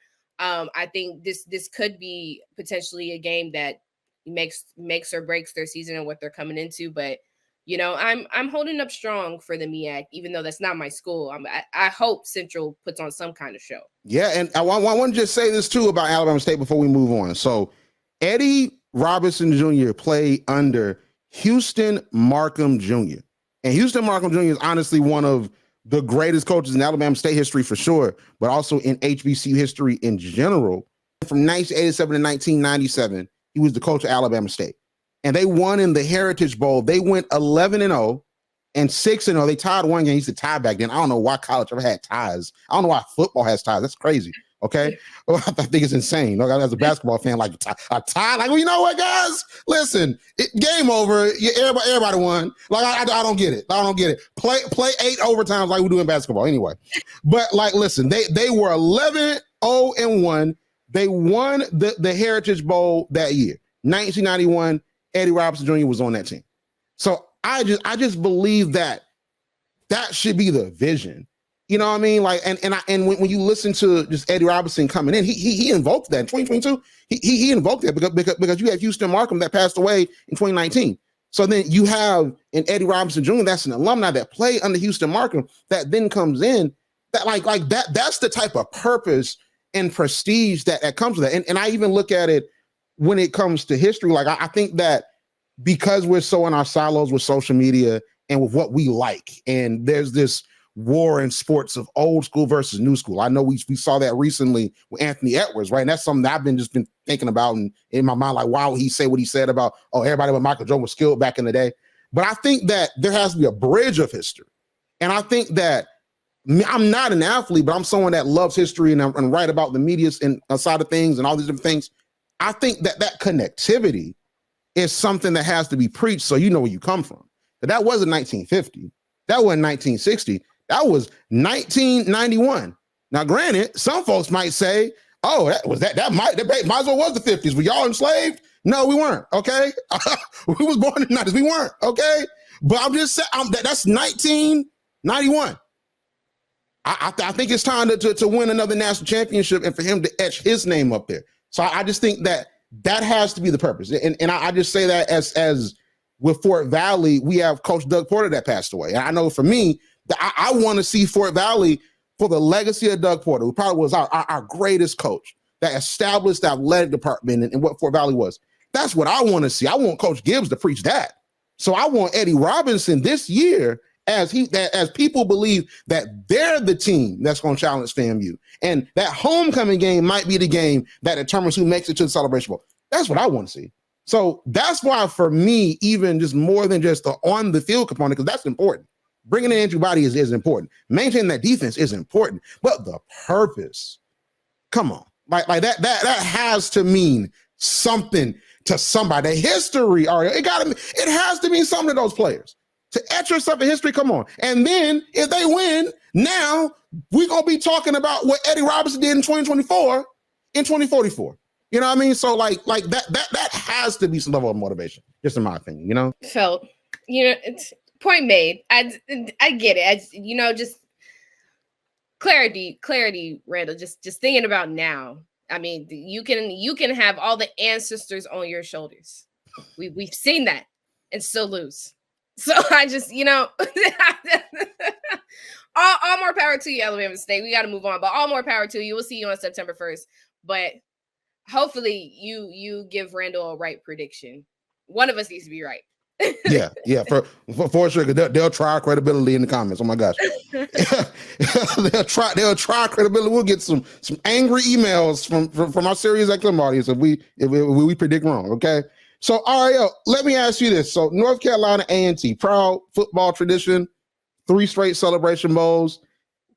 I think this could be potentially a game that makes or breaks their season and what they're coming into. But you know, I'm holding up strong for the MEAC, even though that's not my school. I hope Central puts on some kind of show. Yeah, and I want to just say this too about Alabama State before we move on. So Eddie Robinson Jr. played under Houston Markham Jr. And Houston Markham Jr. is honestly one of the greatest coaches in Alabama State history for sure, but also in HBCU history in general. From 1987 to 1997, he was the coach of Alabama State. And they won in the Heritage Bowl. They went 11-0 and 6-0. They tied one game. He used to tie back then. I don't know why college ever had ties. I don't know why football has ties. That's crazy.
Okay. Well, I think it's insane. Like, as a basketball fan, like a tie, like, well, you know what, guys? Listen, game over. Everybody won. Like, I don't get it. I don't get it. Play 8 overtimes like we do in basketball anyway. But like, listen, they were 11-0-1. They won the Heritage Bowl that year, 1991. Eddie Robinson Jr. was on that team. So I just believe that should be the vision. You know what I mean? Like, and when you listen to just Eddie Robinson coming in, he invoked that in 2022. He invoked that because you have Houston Markham that passed away in 2019. So then you have an Eddie Robinson Jr. that's an alumni that played under Houston Markham that then comes in. That like that's the type of purpose and prestige that comes with that. And I even look at it when it comes to history. Like, I think that because we're so in our silos with social media and with what we like, and there's this war in sports of old school versus new school. I know we saw that recently with Anthony Edwards, right? And that's something that I've been thinking about and in my mind, like, why would he say what he said about, everybody but Michael Jordan was skilled back in the day? But I think that there has to be a bridge of history. And I think that I'm not an athlete, but I'm someone that loves history and write about the media and side of things and all these different things. I think that connectivity is something that has to be preached so you know where you come from. But that wasn't 1950. That wasn't 1960. That was 1991. Now, granted, some folks might say, "Oh, that might as well was the 50s. Were y'all enslaved?" No, we weren't. Okay, we was born in the 90s. We weren't. Okay, but I'm just saying that's 1991. I think it's time to win another national championship and for him to etch his name up there. So I just think that has to be the purpose. And I just say that as with Fort Valley, we have Coach Doug Porter that passed away. And I know for me, I want to see Fort Valley for the legacy of Doug Porter, who probably was our greatest coach that established the athletic department and what Fort Valley was. That's what I want to see. I want Coach Gibbs to preach that. So I want Eddie Robinson this year, as people believe that they're the team that's going to challenge FAMU. And that homecoming game might be the game that determines who makes it to the Celebration Bowl. That's what I want to see. So that's why, for me, even just more than just the on the field component, because that's important. Bringing in Andrew Body is important. Maintaining that defense is important. But the purpose, come on, like that has to mean something to somebody. The history, Arielle, it has to mean something to those players. To etch yourself in history, come on. And then if they win, now we're gonna be talking about what Eddie Robinson did in 2024, in 2044. You know what I mean? So like that has to be some level of motivation, just in my opinion, you know?
Felt, it's point made. I get it. Just clarity, Randall. Just thinking about now. I mean, you can have all the ancestors on your shoulders. We've seen that and still lose. So I just, all more power to you, Alabama State. We got to move on, but all more power to you. We'll see you on September 1st. But hopefully you give Randall a right prediction. One of us needs to be right.
Yeah, for sure. They'll try credibility in the comments. Oh my gosh, they'll try credibility. We'll get some angry emails from our Sirius XM audience if we predict wrong. Okay, so Arielle, let me ask you this: so North Carolina A&T, proud football tradition, 3 straight Celebration Bowls,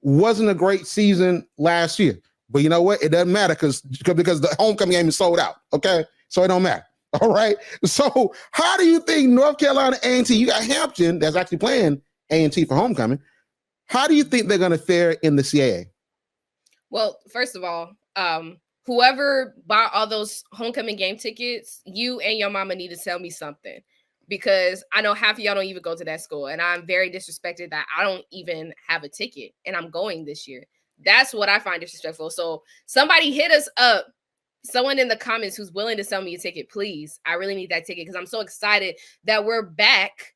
wasn't a great season last year, but you know what? It doesn't matter because the homecoming game is sold out. Okay, so it don't matter. All right. So how do you think North Carolina A&T, you got Hampton that's actually playing A&T for homecoming. How do you think they're going to fare in the CAA?
Well, first of all, whoever bought all those homecoming game tickets, you and your mama need to tell me something, because I know half of y'all don't even go to that school. And I'm very disrespected that I don't even have a ticket and I'm going this year. That's what I find disrespectful. So somebody hit us up. Someone in the comments who's willing to sell me a ticket, please. I really need that ticket because I'm so excited that we're back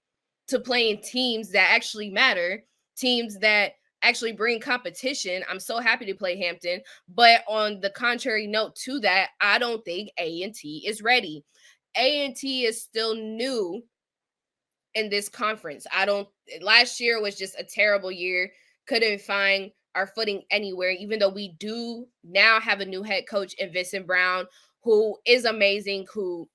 to playing teams that actually matter, teams that actually bring competition. I'm so happy to play Hampton. But on the contrary note to that, I don't think A&T is ready. A&T is still new in this conference. Last year was just a terrible year. Couldn't find our footing anywhere, even though we do now have a new head coach in Vincent Brown, who is amazing, who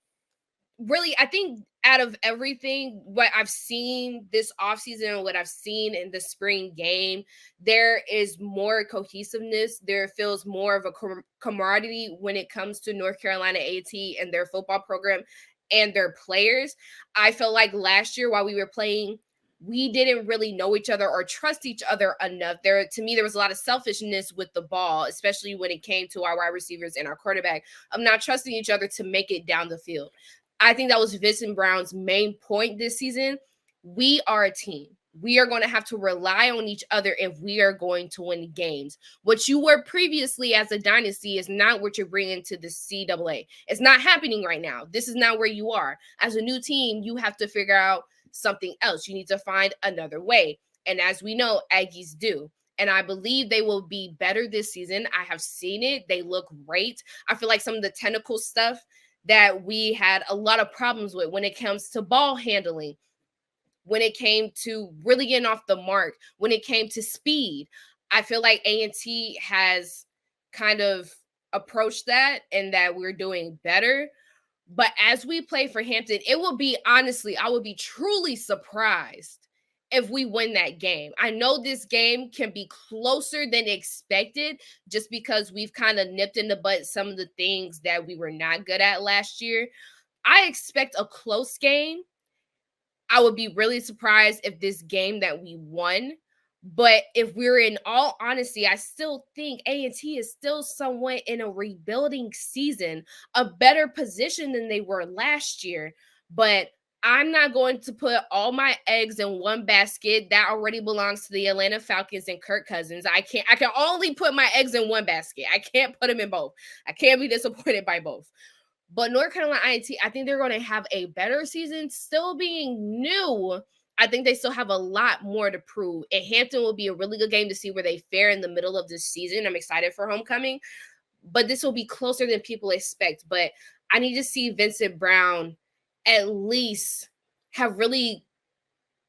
really, I think out of everything, what I've seen this offseason and what I've seen in the spring game, there is more cohesiveness. There feels more of a camaraderie when it comes to North Carolina A&T and their football program and their players. I felt like last year while we were playing, we didn't really know each other or trust each other enough. To me, there was a lot of selfishness with the ball, especially when it came to our wide receivers and our quarterback, of not trusting each other to make it down the field. I think that was Vincent Brown's main point this season. We are a team. We are going to have to rely on each other if we are going to win games. What you were previously as a dynasty is not what you're bringing to the CAA. It's not happening right now. This is not where you are. As a new team, you have to figure out something else. You need to find another way. And as we know, Aggies do. And I believe they will be better this season. I have seen it. They look great. I feel like some of the technical stuff that we had a lot of problems with when it comes to ball handling, when it came to really getting off the mark, when it came to speed. I feel like A&T has kind of approached that and that we're doing better. But as we play for Hampton, it will be, honestly, I would be truly surprised if we win that game. I know this game can be closer than expected just because we've kind of nipped in the butt some of the things that we were not good at last year. I expect a close game. I would be really surprised if this game that we won. But if we're in all honesty, I still think A&T is still somewhat in a rebuilding season, a better position than they were last year. But I'm not going to put all my eggs in one basket. That already belongs to the Atlanta Falcons and Kirk Cousins. I can only put my eggs in one basket. I can't put them in both. I can't be disappointed by both. But North Carolina A&T, I think they're going to have a better season. Still being new, I think they still have a lot more to prove. And Hampton will be a really good game to see where they fare in the middle of this season. I'm excited for homecoming. But this will be closer than people expect. But I need to see Vincent Brown at least have really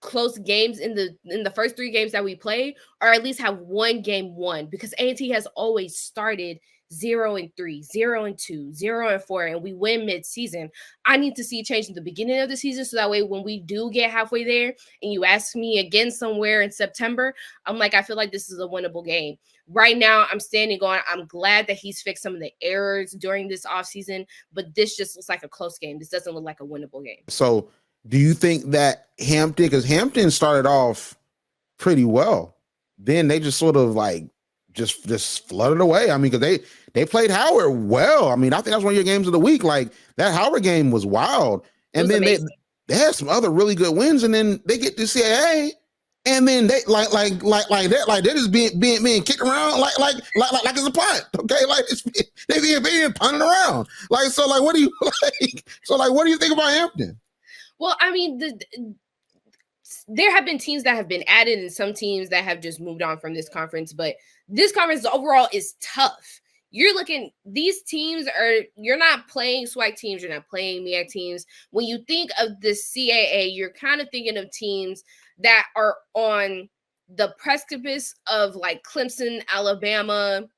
close games in the first 3 games that we play, or at least have one game won, because A&T has always started 0-3, 0-2, 0-4, and we win mid-season. I need to see change in the beginning of the season so that way when we do get halfway there and you ask me again somewhere in September, I'm like, I feel like this is a winnable game. Right now, I'm standing on, I'm glad that he's fixed some of the errors during this offseason, but this just looks like a close game. This doesn't look like a winnable game.
So do you think that Hampton, because Hampton started off pretty well, then they just sort of like just flooded away? I mean, because they played Howard well. I mean, I think that was one of your games of the week. Like, that Howard game was wild. And then they had some other really good wins, and then they get to CAA, and then they like they're just being kicked around like it's a punt. Okay, like they being punted around. Like, so like what do you like? So like what do you think about Hampton?
Well, I mean, there have been teams that have been added and some teams that have just moved on from this conference, but this conference overall is tough. You're looking, these teams you're not playing SWAC teams, you're not playing MEAC teams. When you think of the CAA, you're kind of thinking of teams that are on the precipice of like Clemson, Alabama,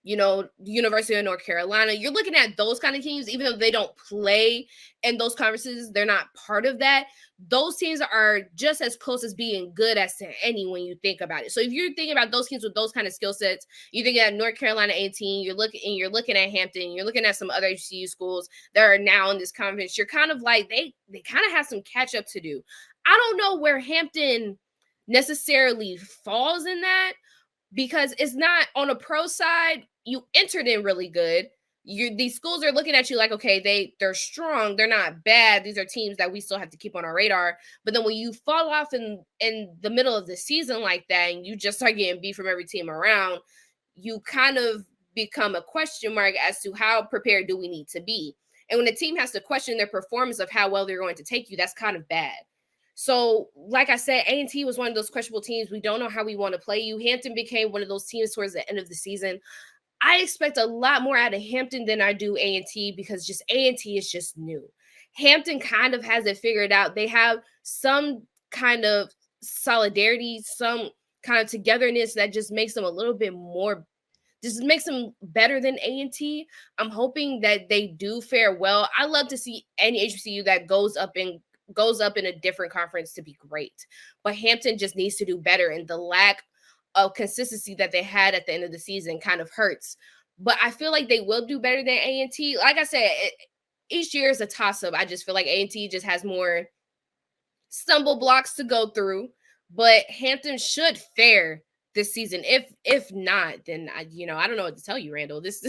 University of North Carolina. You're looking at those kind of teams, even though they don't play in those conferences, they're not part of that. Those teams are just as close as being good as to any when you think about it. So if you're thinking about those teams with those kind of skill sets, you're thinking at North Carolina 18, you're looking at Hampton, you're looking at some other HBCU schools that are now in this conference. You're kind of like, they kind of have some catch up to do. I don't know where Hampton necessarily falls in that, because it's not on a pro side. You entered in really good. These schools are looking at you like, okay, they're strong, they're not bad. These are teams that we still have to keep on our radar. But then when you fall off in the middle of the season like that, and you just start getting beat from every team around, you kind of become a question mark as to how prepared do we need to be. And when a team has to question their performance of how well they're going to take you, that's kind of bad. So, like I said, A&T was one of those questionable teams. We don't know how we want to play you. Hampton became one of those teams towards the end of the season. I expect a lot more out of Hampton than I do A&T, because just A&T is just new. Hampton kind of has it figured out. They have some kind of solidarity, some kind of togetherness that just makes them a little bit more This makes them better than A&T. I'm hoping that they do fare well. I love to see any HBCU that goes up in a different conference to be great. But Hampton just needs to do better, and the lack of consistency that they had at the end of the season kind of hurts. But I feel like they will do better than A&T. Like I said, each year is a toss-up. I just feel like A&T just has more stumble blocks to go through, but Hampton should fare this season. If not, then I don't know what to tell you, Randall. This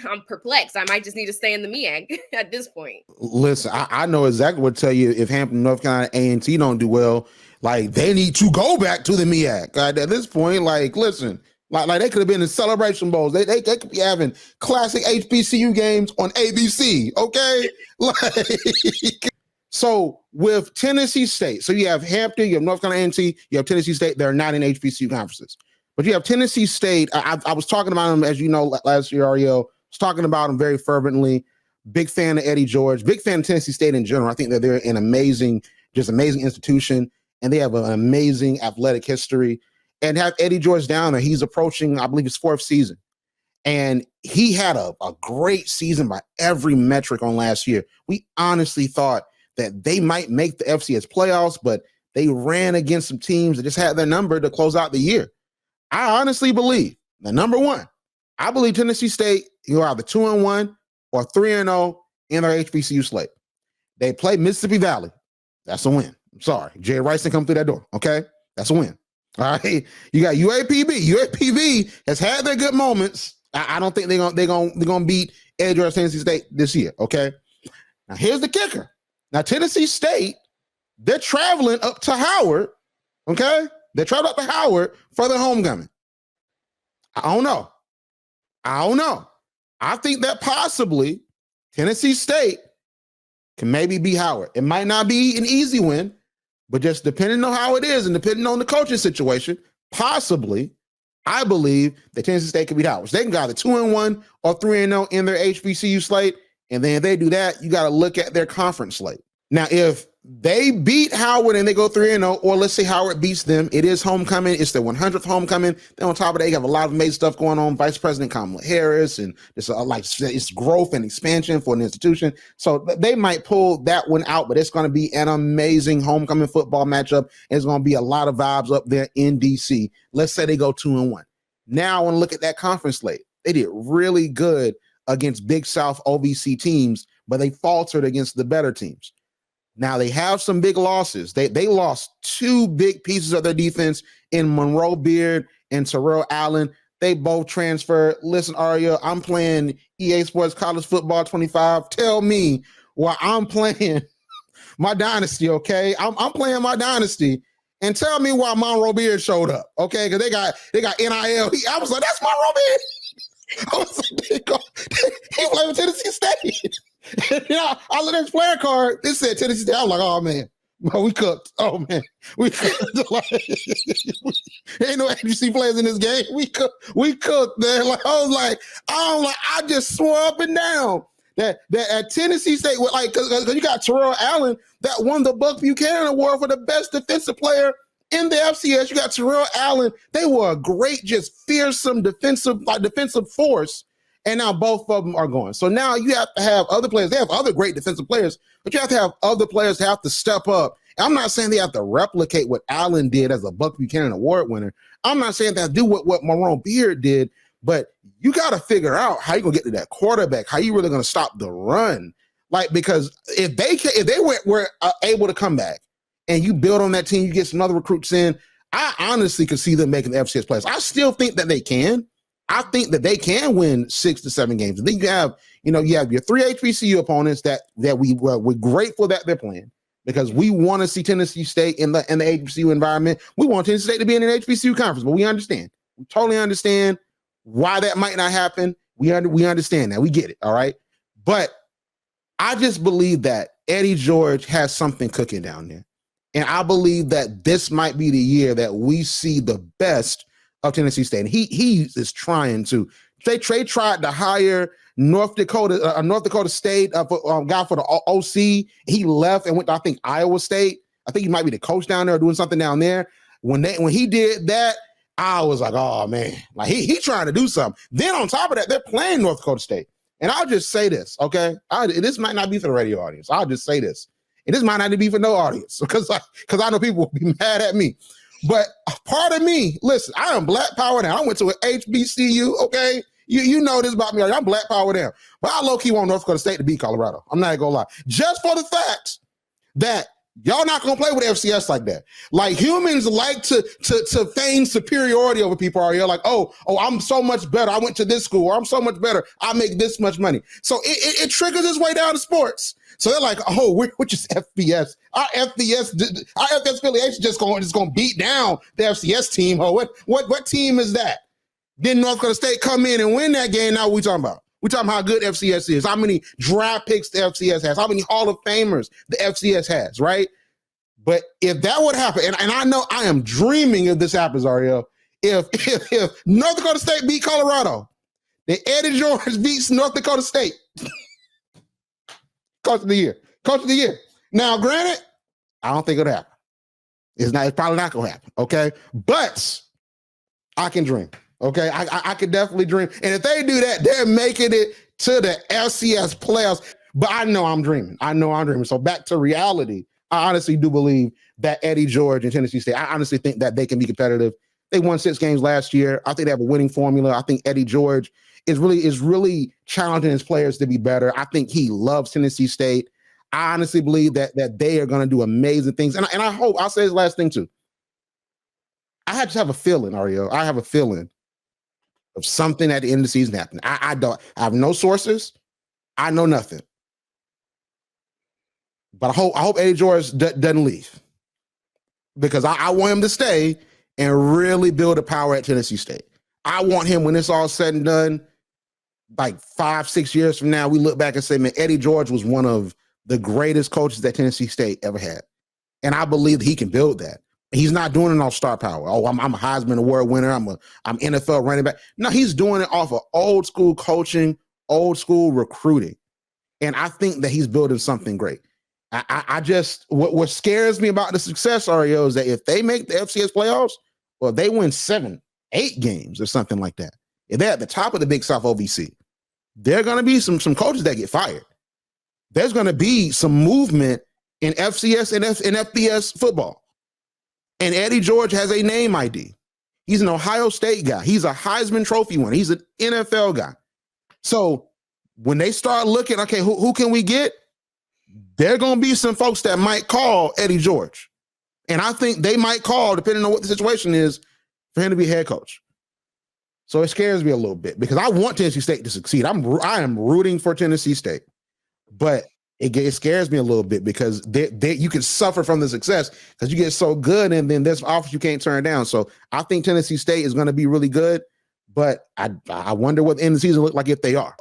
I'm perplexed. I might just need to stay in the MEAC at this point.
Listen, I know exactly what to tell you. If Hampton, North Carolina, A&T don't do well, like they need to go back to the MEAC. At this point, like listen, like they could have been in Celebration Bowls. They could be having classic HBCU games on ABC. Okay, like. So with Tennessee State, so you have Hampton, you have North Carolina A&T, you have Tennessee State. They're not in HBCU conferences, but you have Tennessee State. I was talking about them, as you know, last year. Arielle was talking about them very fervently. Big fan of Eddie George. Big fan of Tennessee State in general. I think that they're an amazing institution, and they have an amazing athletic history. And have Eddie George down there. He's approaching, I believe, his 4th season, and he had a great season by every metric on last year. We honestly thought that they might make the FCS playoffs, but they ran against some teams that just had their number to close out the year. I honestly believe that, number one, I believe Tennessee State, you're either 2-1 or 3-0 in their HBCU slate. They play Mississippi Valley. That's a win. I'm sorry. Jay Rice didn't come through that door. Okay. That's a win. All right. You got UAPB. UAPB has had their good moments. I don't think they're gonna beat Eddie George Tennessee State this year. Okay. Now here's the kicker. Now, Tennessee State, they're traveling up to Howard, okay? They're traveling up to Howard for their homecoming. I don't know. I think that possibly Tennessee State can maybe beat Howard. It might not be an easy win, but just depending on how it is and depending on the coaching situation, possibly, I believe that Tennessee State can beat Howard. So they can go either 2-1 or 3-0 in their HBCU slate. And then if they do that, you got to look at their conference slate. Now, if they beat Howard and they go 3-0, or let's say Howard beats them, it is homecoming. It's their 100th homecoming. Then on top of that, you have a lot of amazing stuff going on. Vice President Kamala Harris, and it's growth and expansion for an institution. So they might pull that one out, but it's going to be an amazing homecoming football matchup. It's going to be a lot of vibes up there in DC. Let's say they go 2-1. Now I want to look at that conference slate. They did really good against Big South OVC teams, but they faltered against the better teams. Now they have some big losses. They lost 2 big pieces of their defense in Monroe Beard and Terrell Allen. They both transferred. Listen, Arielle, I'm playing EA Sports College Football 25. Tell me why I'm playing my dynasty, okay? I'm playing my dynasty, and tell me why Monroe Beard showed up, okay? Because they got NIL. I was like, that's Monroe Beard. I was like, he played with Tennessee State. I looked at his player card. It said Tennessee State. I was like, oh man, bro, we cooked. Oh man, we cooked. Ain't no HBC players in this game. We cooked, man. Like I just swore up and down that at Tennessee State, because you got Terrell Allen that won the Buck Buchanan Award for the best defensive player in the FCS. You got Terrell Allen. They were a great, just fearsome defensive force. And now both of them are going. So now you have to have other players. They have other great defensive players, but you have to have other players have to step up. And I'm not saying they have to replicate what Allen did as a Buck Buchanan Award winner. I'm not saying they have to do what Monroe Beard did, but you got to figure out how you're going to get to that quarterback, how you really going to stop the run. Because if they were able to come back and you build on that team, you get some other recruits in, I honestly could see them making the FCS playoffs. I still think that they can. I think that they can win 6 to 7 games. And then you have your 3 HBCU opponents that we're grateful that they're playing, because we want to see Tennessee State in the HBCU environment. We want Tennessee State to be in an HBCU conference, but we totally understand why that might not happen. We understand that. We get it. All right. But I just believe that Eddie George has something cooking down there. And I believe that this might be the year that we see the best of Tennessee State. And he is trying to. They tried to hire North Dakota State guy for the OC. He left and went to, I think, Iowa State. I think he might be the coach down there or doing something down there. When he did that, I was like, oh man, like he trying to do something. Then on top of that, they're playing North Dakota State. And I'll just say this, okay? This might not be for the radio audience. I'll just say this. And this might not be for no audience because I know people will be mad at me. But part of me, listen, I am Black Power down. I went to an HBCU, okay? You know this about me. I'm Black Power down. But I low-key want North Dakota State to beat Colorado. I'm not gonna lie. Just for the fact that y'all not gonna play with FCS like that. Like humans like to feign superiority over people. Are you like, oh, I'm so much better. I went to this school, or I'm so much better. I make this much money. So it triggers its way down to sports. So they're like, oh, we're just FBS. Our FBS affiliation just gonna beat down the FCS team. Oh, what team is that? Then North Dakota State come in and win that game. Now what we talking about? We're talking how good FCS is, how many draft picks the FCS has, how many Hall of Famers the FCS has, right? But if that would happen, and I know I am dreaming if this happens, Arielle, if North Dakota State beat Colorado, then Eddie George beats North Dakota State. Coach of the year. Now, granted, I don't think it'll happen. It's probably not going to happen, okay? But I can dream. Okay, I could definitely dream. And if they do that, they're making it to the FCS playoffs. But I know I'm dreaming. So back to reality, I honestly do believe that Eddie George and Tennessee State, I honestly think that they can be competitive. They won 6 games last year. I think they have a winning formula. I think Eddie George is really challenging his players to be better. I think he loves Tennessee State. I honestly believe that they are going to do amazing things. And I hope, I'll say this last thing too. I just have a feeling, Arielle. I have a feeling of something at the end of the season happening. I have no sources. I know nothing. But I hope Eddie George doesn't leave, because I want him to stay and really build a power at Tennessee State. I want him, when it's all said and done, like 5-6 years from now, we look back and say, man, Eddie George was one of the greatest coaches that Tennessee State ever had. And I believe he can build that. He's not doing it off star power. Oh, I'm a Heisman Award winner. I'm NFL running back. No, he's doing it off of old school coaching, old school recruiting. And I think that he's building something great. I just, what scares me about the success, Arielle, is that if they make the FCS playoffs, well, they win 7-8 games or something like that. If they're at the top of the Big South OVC, there are going to be some coaches that get fired. There's going to be some movement in FCS and FBS football. And Eddie George has a name ID. He's an Ohio State guy. He's a Heisman Trophy winner. He's an NFL guy. So when they start looking, okay, who can we get? There are going to be some folks that might call Eddie George. And I think they might call, depending on what the situation is, for him to be head coach. So it scares me a little bit, because I want Tennessee State to succeed. I am rooting for Tennessee State. But it scares me a little bit, because you can suffer from the success because you get so good, and then there's offers you can't turn down. So I think Tennessee State is going to be really good, but I wonder what the end of the season look like if they are.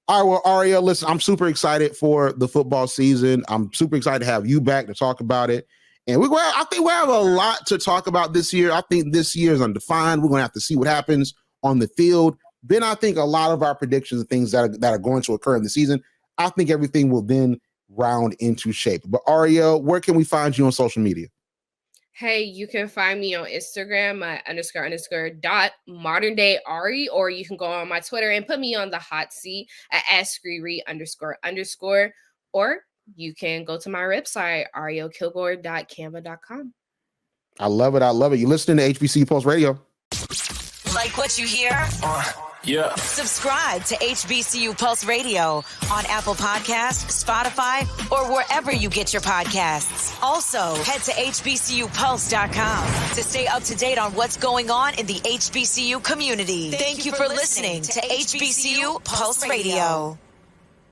All right, well, Arielle, listen, I'm super excited for the football season. I'm super excited to have you back to talk about it. And I think we have a lot to talk about this year. I think this year is undefined. We're going to have to see what happens on the field. Then I think a lot of our predictions and things that are going to occur in the season, I think everything will then round into shape. But Arielle, where can we find you on social media?
Hey, you can find me on Instagram at __.modernDayAri, or you can go on my Twitter and put me on the hot seat at @ScreeRe__, or you can go to my website, ariellekilgore.canva.com.
I love it. You're listening to HBCU Pulse Radio.
Like what you hear?
Yeah.
Subscribe to HBCU Pulse Radio on Apple Podcasts, Spotify, or wherever you get your podcasts. Also, head to HBCUPulse.com to stay up to date on what's going on in the HBCU community. Thank you for listening to HBCU Pulse Radio.